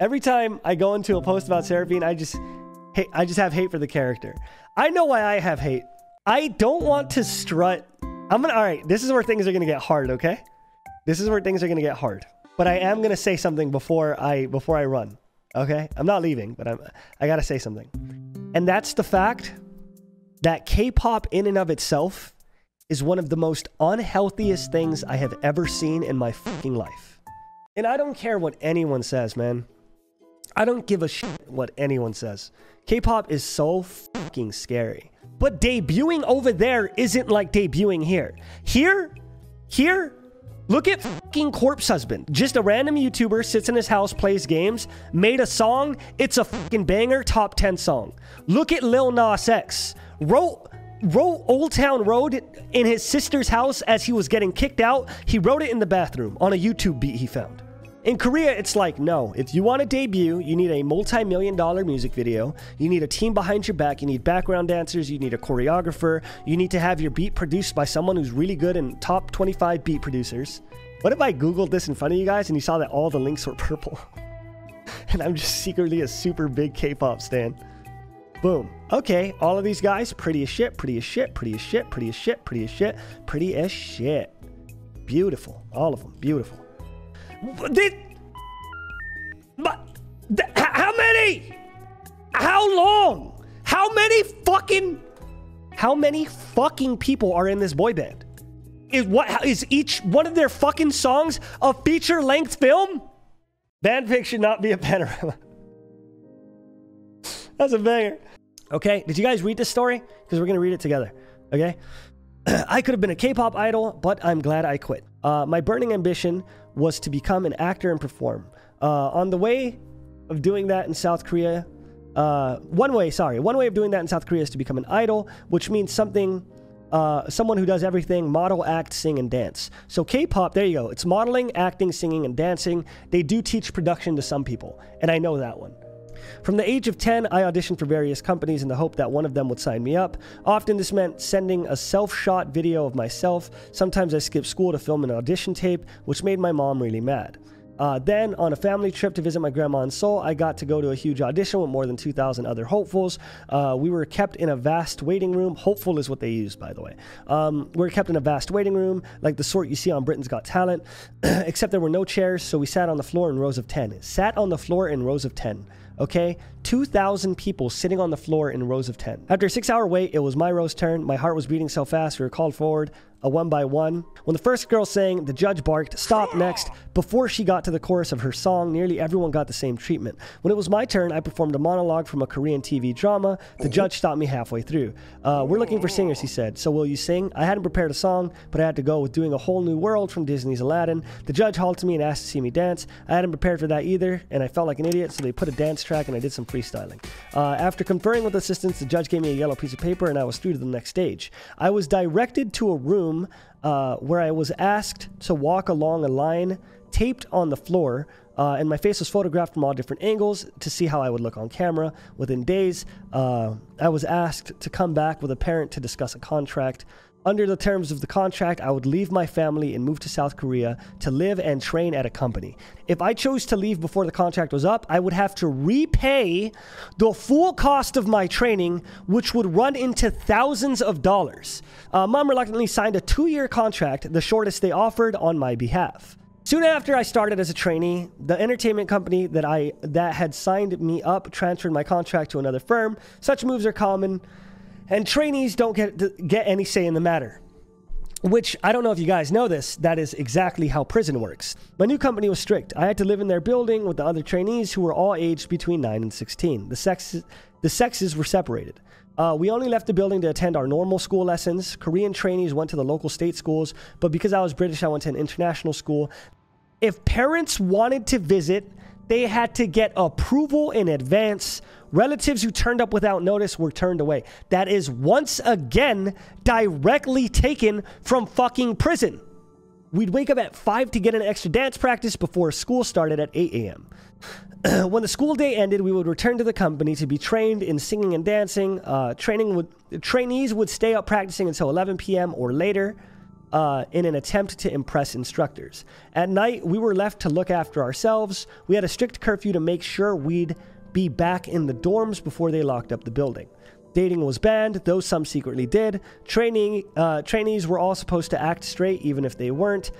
Every time I go into a post about Seraphine, I just have hate for the character. I know why I have hate. I don't want to strut. All right, this is where things are gonna get hard, okay? This is where things are gonna get hard. But I am gonna say something before I run, okay? I'm not leaving, but I gotta say something. And that's the fact that K-pop in and of itself is one of the most unhealthiest things I have ever seen in my fucking life. And I don't care what anyone says, man. I don't give a shit what anyone says. K-pop is so fucking scary. But debuting over there isn't like debuting here. Here, look at fucking Corpse Husband. Just a random YouTuber sits in his house, plays games, made a song. It's a fucking banger, top 10 song. Look at Lil Nas X. Wrote Old Town Road in his sister's house as he was getting kicked out. He wrote it in the bathroom on a YouTube beat he found. In Korea, it's like, no, if you want to debut, you need a multi-million-dollar music video. You need a team behind your back. You need background dancers. You need a choreographer. You need to have your beat produced by someone who's really good in top 25 beat producers. What if I Googled this in front of you guys and you saw that all the links were purple? And I'm just secretly a super big K-pop stan. Boom. Okay, all of these guys, pretty as shit, pretty as shit, pretty as shit, pretty as shit, pretty as shit, pretty as shit. Beautiful. All of them. Beautiful. How many? How long? How many fucking people are in this boy band? Is each one of their fucking songs a feature-length film? Band pick should not be a panorama. That's a banger. Okay, did you guys read this story? Because we're gonna read it together. Okay. I could have been a K-pop idol, but I'm glad I quit. My burning ambition was to become an actor and perform. On the way of doing that in South Korea, one way of doing that in South Korea is to become an idol, which means someone who does everything: model, act, sing, and dance. So K-pop, there you go. It's modeling, acting, singing, and dancing. They do teach production to some people, and I know that one. From the age of 10, I auditioned for various companies in the hope that one of them would sign me up. Often this meant sending a self-shot video of myself. Sometimes I skipped school to film an audition tape, which made my mom really mad. Then, on a family trip to visit my grandma in Seoul, I got to go to a huge audition with more than 2,000 other hopefuls. We were kept in a vast waiting room. Hopeful is what they used, by the way. We were kept in a vast waiting room, like the sort you see on Britain's Got Talent, except there were no chairs, so we sat on the floor in rows of 10. Sat on the floor in rows of 10. Okay, 2,000 people sitting on the floor in rows of 10. After a 6-hour wait, it was my row's turn. My heart was beating so fast, we were called forward, a one by one. When the first girl sang, the judge barked, "Stop, next." Before she got to the chorus of her song, nearly everyone got the same treatment. When it was my turn, I performed a monologue from a Korean TV drama. The judge stopped me halfway through. "We're looking for singers," he said. "So will you sing?" I hadn't prepared a song, but I had to go with doing A Whole New World from Disney's Aladdin. The judge halted me and asked to see me dance. I hadn't prepared for that either, and I felt like an idiot, so they put a dance track and I did some freestyling. After conferring with assistants, the judge gave me a yellow piece of paper and I was through to the next stage. I was directed to a room where I was asked to walk along a line taped on the floor, and my face was photographed from all different angles to see how I would look on camera. Within days, I was asked to come back with a parent to discuss a contract. Under the terms of the contract, I would leave my family and move to South Korea to live and train at a company. If I chose to leave before the contract was up, I would have to repay the full cost of my training, which would run into thousands of dollars. Mom reluctantly signed a 2-year contract, the shortest they offered, on my behalf. Soon after I started as a trainee, the entertainment company that had signed me up transferred my contract to another firm. Such moves are common, and trainees don't get any say in the matter. Which, I don't know if you guys know this, that is exactly how prison works. My new company was strict. I had to live in their building with the other trainees who were all aged between 9 and 16. The sexes were separated. We only left the building to attend our normal school lessons. Korean trainees went to the local state schools, but because I was British, I went to an international school. If parents wanted to visit, they had to get approval in advance. Relatives who turned up without notice were turned away. That is once again directly taken from fucking prison. We'd wake up at 5 to get an extra dance practice before school started at 8 a.m. When the school day ended, we would return to the company to be trained in singing and dancing. Trainees would stay up practicing until 11 p.m. or later. in an attempt to impress instructors. At night, we were left to look after ourselves. We had a strict curfew to make sure we'd be back in the dorms before they locked up the building. Dating was banned, though some secretly did. Trainees were all supposed to act straight, even if they weren't.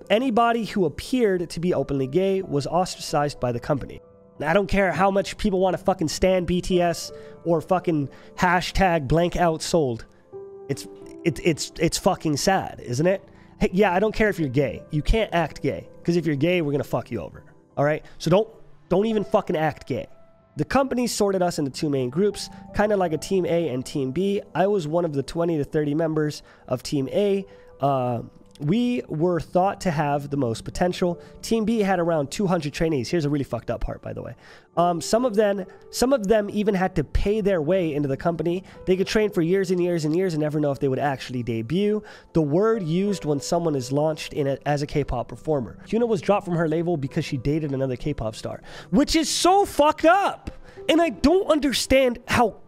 Anybody who appeared to be openly gay was ostracized by the company. Now, I don't care how much people want to fucking stan BTS or fucking hashtag blank out sold. It's fucking sad, isn't it? Hey, yeah, I don't care if you're gay. You can't act gay, because if you're gay, we're gonna fuck you over. All right? So don't even fucking act gay. The company sorted us into two main groups, kind of like a Team A and Team B. I was one of the 20 to 30 members of Team A. We were thought to have the most potential. Team B had around 200 trainees. Here's a really fucked up part, by the way. Some of them even had to pay their way into the company. They could train for years and years and years and never know if they would actually debut. The word used when someone is launched in as a K-pop performer. Hyuna was dropped from her label because she dated another K-pop star, which is so fucked up. And I don't understand how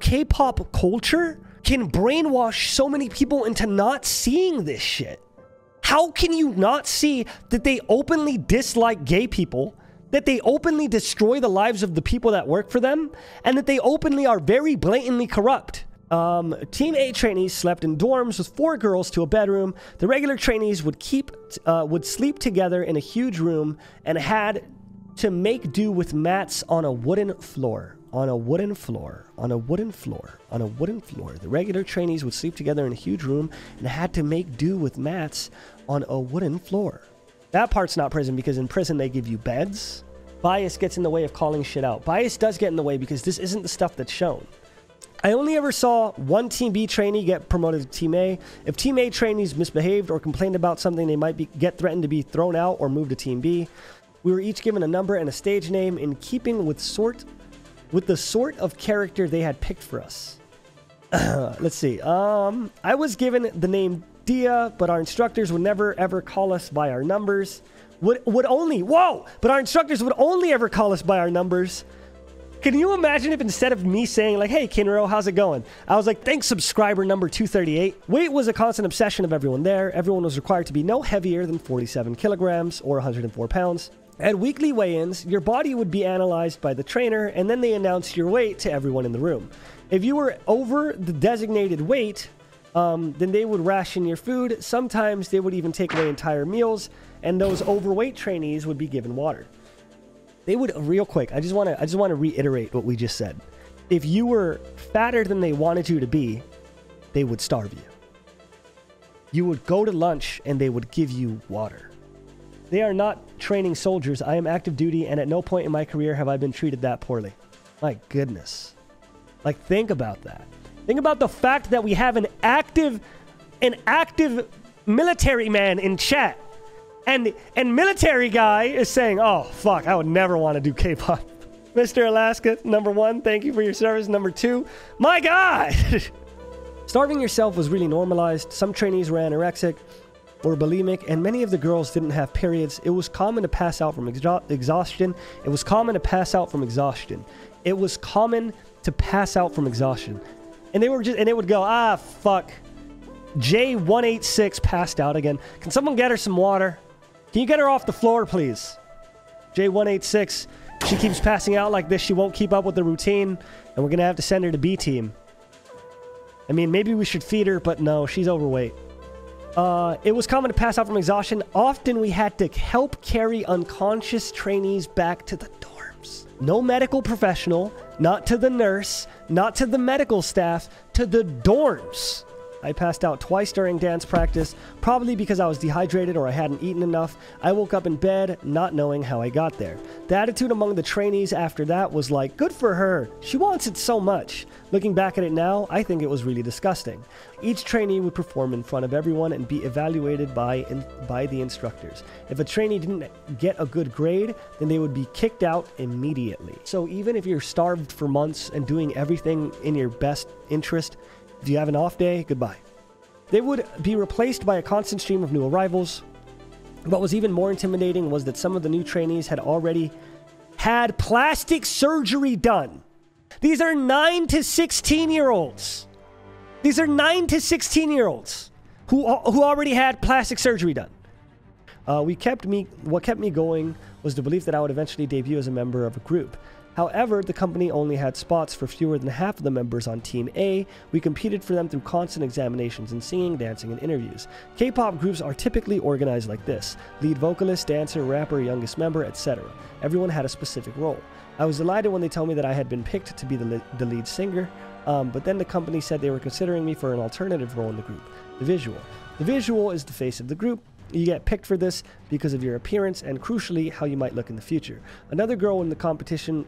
K-pop culture can brainwash so many people into not seeing this shit. How can you not see that they openly dislike gay people, that they openly destroy the lives of the people that work for them, and that they openly are very blatantly corrupt? Team A trainees slept in dorms with 4 girls to a bedroom. The regular trainees would sleep together in a huge room and had to make do with mats on a wooden floor. On a wooden floor. The regular trainees would sleep together in a huge room and had to make do with mats on a wooden floor. That part's not prison, because in prison they give you beds. Bias gets in the way of calling shit out. Bias does get in the way because this isn't the stuff that's shown. I only ever saw one Team B trainee get promoted to Team A. If Team A trainees misbehaved or complained about something, they might get threatened to be thrown out or moved to Team B. We were each given a number and a stage name in keeping with the sort of character they had picked for us. Let's see. I was given the name Dia, but our instructors would never ever call us by our numbers. But our instructors would only ever call us by our numbers. Can you imagine if instead of me saying like, hey, Kinro, how's it going? I was like, thanks, subscriber number 238. Weight was a constant obsession of everyone there. Everyone was required to be no heavier than 47 kilograms or 104 pounds. At weekly weigh-ins, your body would be analyzed by the trainer, and then they announced your weight to everyone in the room. If you were over the designated weight, then they would ration your food. Sometimes they would even take away entire meals, and those overweight trainees would be given water. They would, real quick, I just want to reiterate what we just said. If you were fatter than they wanted you to be, they would starve you. You would go to lunch, and they would give you water. They are not training soldiers. I am active duty, and at no point in my career have I been treated that poorly. My goodness. Like, think about that. Think about the fact that we have an active military man in chat. And military guy is saying, oh, fuck, I would never want to do K-pop. Mr. Alaska, number 1, thank you for your service. Number 2, my God! Starving yourself was really normalized. Some trainees were anorexic or bulimic, and many of the girls didn't have periods. It was common to pass out from exhaustion. And they would go, ah, fuck. J186 passed out again. Can someone get her some water? Can you get her off the floor, please? J186, she keeps passing out like this. She won't keep up with the routine, and we're going to have to send her to B team. I mean, maybe we should feed her, but no, she's overweight. It was common to pass out from exhaustion. Often we had to help carry unconscious trainees back to the dorms. No medical professional, not to the nurse, not to the medical staff, to the dorms. I passed out twice during dance practice, probably because I was dehydrated or I hadn't eaten enough. I woke up in bed, not knowing how I got there. The attitude among the trainees after that was like, good for her. She wants it so much. Looking back at it now, I think it was really disgusting. Each trainee would perform in front of everyone and be evaluated by the instructors. If a trainee didn't get a good grade, then they would be kicked out immediately. So even if you're starved for months and doing everything in your best interest, if you have an off day, goodbye. They would be replaced by a constant stream of new arrivals. What was even more intimidating was that some of the new trainees had already had plastic surgery done. These are 9 to 16-year-olds. These are 9 to 16-year-olds. who already had plastic surgery done. What kept me going was the belief that I would eventually debut as a member of a group. However, the company only had spots for fewer than half of the members on Team A. We competed for them through constant examinations in singing, dancing, and interviews. K-pop groups are typically organized like this: lead vocalist, dancer, rapper, youngest member, etc. Everyone had a specific role. I was delighted when they told me that I had been picked to be the lead singer, but then the company said they were considering me for an alternative role in the group, the visual. The visual is the face of the group. You get picked for this because of your appearance and, crucially, how you might look in the future. Another girl was in competition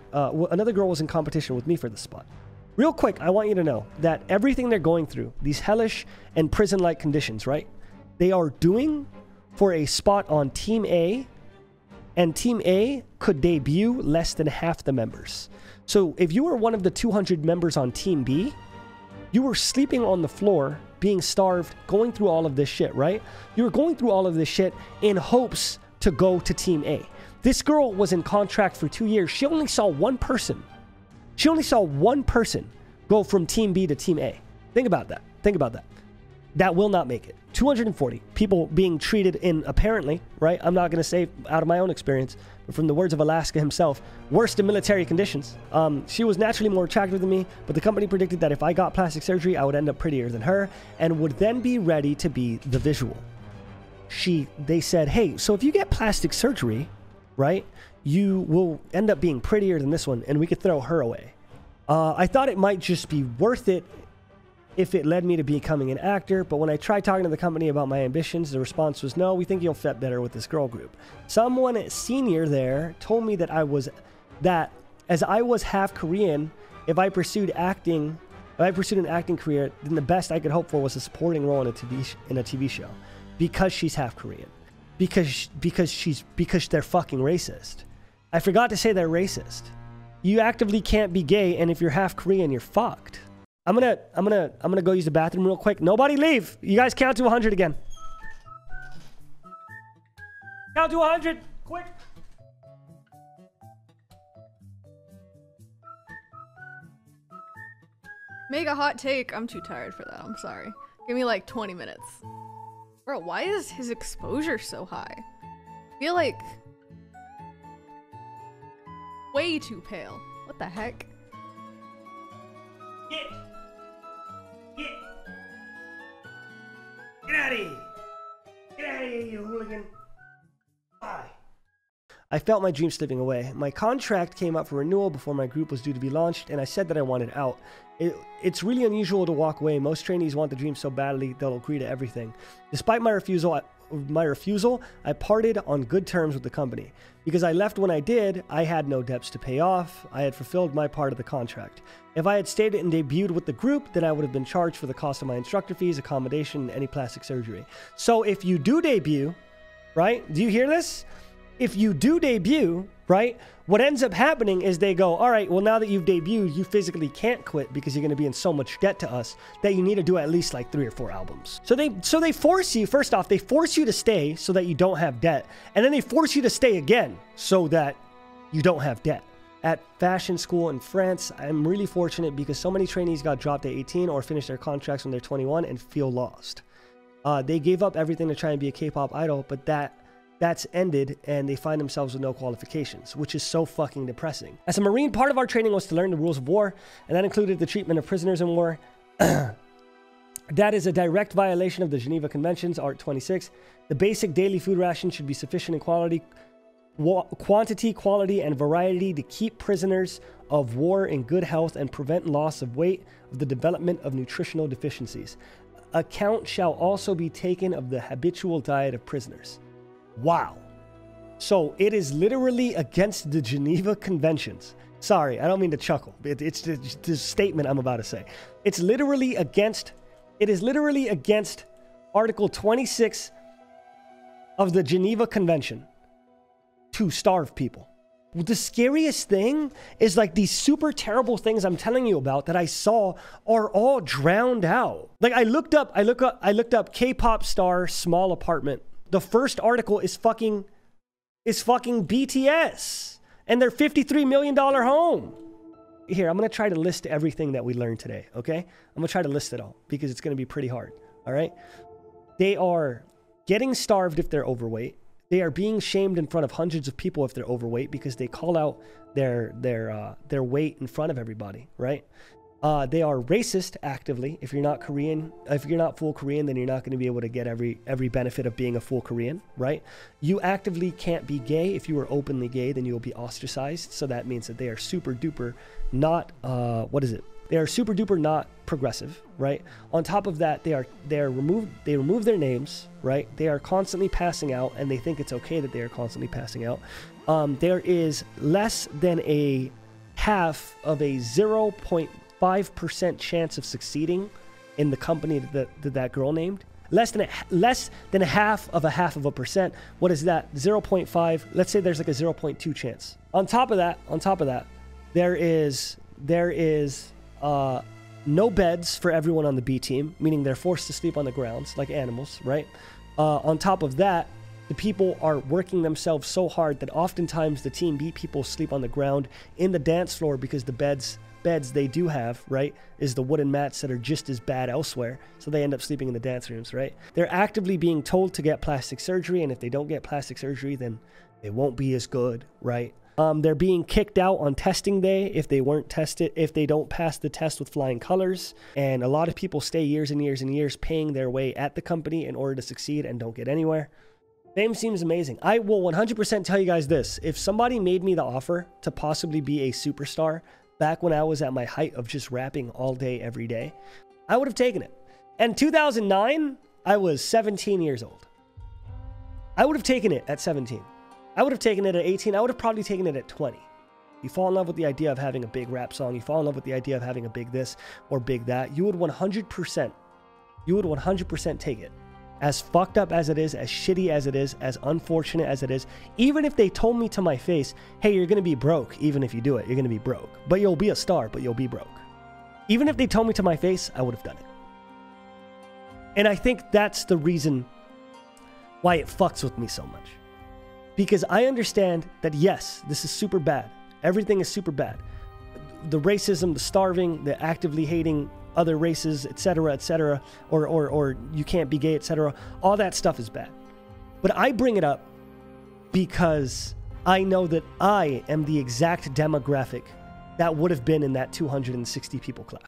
with me for the spot. Real quick, I want you to know that everything they're going through, these hellish and prison-like conditions, right? They are doing for a spot on Team A, and Team A could debut less than half the members. So if you were one of the 200 members on Team B, you were sleeping on the floor, being starved, going through all of this shit, right? You were going through all of this shit in hopes to go to Team A. This girl was in contract for 2 years. She only saw one person. She only saw one person go from Team B to Team A. Think about that. Think about that. That will not make it. 240 people being treated in, apparently, right? I'm not going to say out of my own experience, but from the words of Alaska himself, worse than military conditions. She was naturally more attractive than me, but the company predicted that if I got plastic surgery, I would end up prettier than her and would then be ready to be the visual. They said, hey, so if you get plastic surgery, right, you will end up being prettier than this one, and we could throw her away. I thought it might just be worth it if it led me to becoming an actor, but when I tried talking to the company about my ambitions, the response was, no, we think you'll fit better with this girl group. Someone senior there told me that as I was half Korean, if I pursued an acting career, then the best I could hope for was a supporting role in a TV show, because she's half Korean, because they're fucking racist. I forgot to say they're racist. You actively can't be gay, and if you're half Korean, you're fucked. I'm gonna go use the bathroom real quick. Nobody leave. You guys count to 100 again. Count to 100, quick. Make a hot take. I'm too tired for that. I'm sorry. Give me like 20 minutes. Bro, why is his exposure so high? I feel like way too pale. What the heck? Get out of here! Get out of here, you hooligan! Bye. I felt my dream slipping away. My contract came up for renewal before my group was due to be launched, and I said that I wanted out. It's really unusual to walk away. Most trainees want the dream so badly they'll agree to everything. Despite my refusal, I parted on good terms with the company. Because I left when I did, I had no debts to pay off. I had fulfilled my part of the contract. If I had stayed and debuted with the group, then I would have been charged for the cost of my instructor fees, accommodation, and any plastic surgery. So if you do debut, right? Do you hear this? If you do debut, right? What ends up happening is they go, all right, well, now that you've debuted, you physically can't quit because you're going to be in so much debt to us that you need to do at least like 3 or 4 albums. So they force you, first off, they force you to stay so that you don't have debt. And then they force you to stay again so that you don't have debt. At fashion school in France, I'm really fortunate because so many trainees got dropped at 18 or finished their contracts when they're 21 and feel lost. They gave up everything to try and be a K-pop idol, but that's ended and they find themselves with no qualifications, which is so fucking depressing. As a Marine, part of our training was to learn the rules of war, and that included the treatment of prisoners in war. That is a direct violation of the Geneva Conventions, Art 26. The basic daily food ration should be sufficient in quantity, quality, and variety to keep prisoners of war in good health and prevent loss of weight of the development of nutritional deficiencies. Account shall also be taken of the habitual diet of prisoners. Wow. So it is literally against the Geneva Conventions. Sorry, I don't mean to chuckle. It's the statement I'm about to say. It is literally against Article 26 of the Geneva Convention to starve people. The scariest thing is like these super terrible things I'm telling you about that I saw are all drowned out. Like I looked up K-pop star small apartment. The first article is fucking BTS and their $53 million home. Here, I'm going to try to list everything that we learned today, okay? I'm going to try to list it all because it's going to be pretty hard, all right? They are getting starved if they're overweight. They are being shamed in front of hundreds of people if they're overweight because they call out their weight in front of everybody, right? They are racist actively. If you're not Korean, if you're not full Korean, then you're not going to be able to get every benefit of being a full Korean, right? You actively can't be gay. If you are openly gay, then you will be ostracized. So that means that they are super duper not, They are super duper not progressive, right? On top of that, they remove their names, right? They are constantly passing out, and they think it's okay that they are constantly passing out. There is less than a half of a 0.5% chance of succeeding in the company that girl named. Less than a half of a percent. What is that? 0.5. Let's say there's like a 0.2 chance. On top of that, there is no beds for everyone on the B team, meaning they're forced to sleep on the grounds like animals, right? On top of that, the people are working themselves so hard that oftentimes the Team B people sleep on the ground in the dance floor because the beds they do have, right, is the wooden mats that are just as bad elsewhere. So they end up sleeping in the dance rooms, right? They're actively being told to get plastic surgery, and if they don't get plastic surgery, then they won't be as good, right? They're being kicked out on testing day if they weren't tested, if they don't pass the test with flying colors. And a lot of people stay years and years and years paying their way at the company in order to succeed and don't get anywhere. Fame seems amazing. I will 100% tell you guys this. If somebody made me the offer to possibly be a superstar back when I was at my height of just rapping all day, every day, I would have taken it. And 2009, I was 17 years old. I would have taken it at 17. I would have taken it at 18. I would have probably taken it at 20. You fall in love with the idea of having a big rap song. You fall in love with the idea of having a big this or big that. You would 100% take it. As fucked up as it is, as shitty as it is, as unfortunate as it is, even if they told me to my face, hey, you're going to be broke, even if you do it, you're going to be broke. But you'll be a star, but you'll be broke. Even if they told me to my face, I would have done it. And I think that's the reason why it fucks with me so much. Because I understand that, yes, this is super bad. Everything is super bad. The racism, the starving, the actively hating other races, etc., or you can't be gay, etc. All that stuff is bad. But I bring it up because I know that I am the exact demographic that would have been in that 260 people class.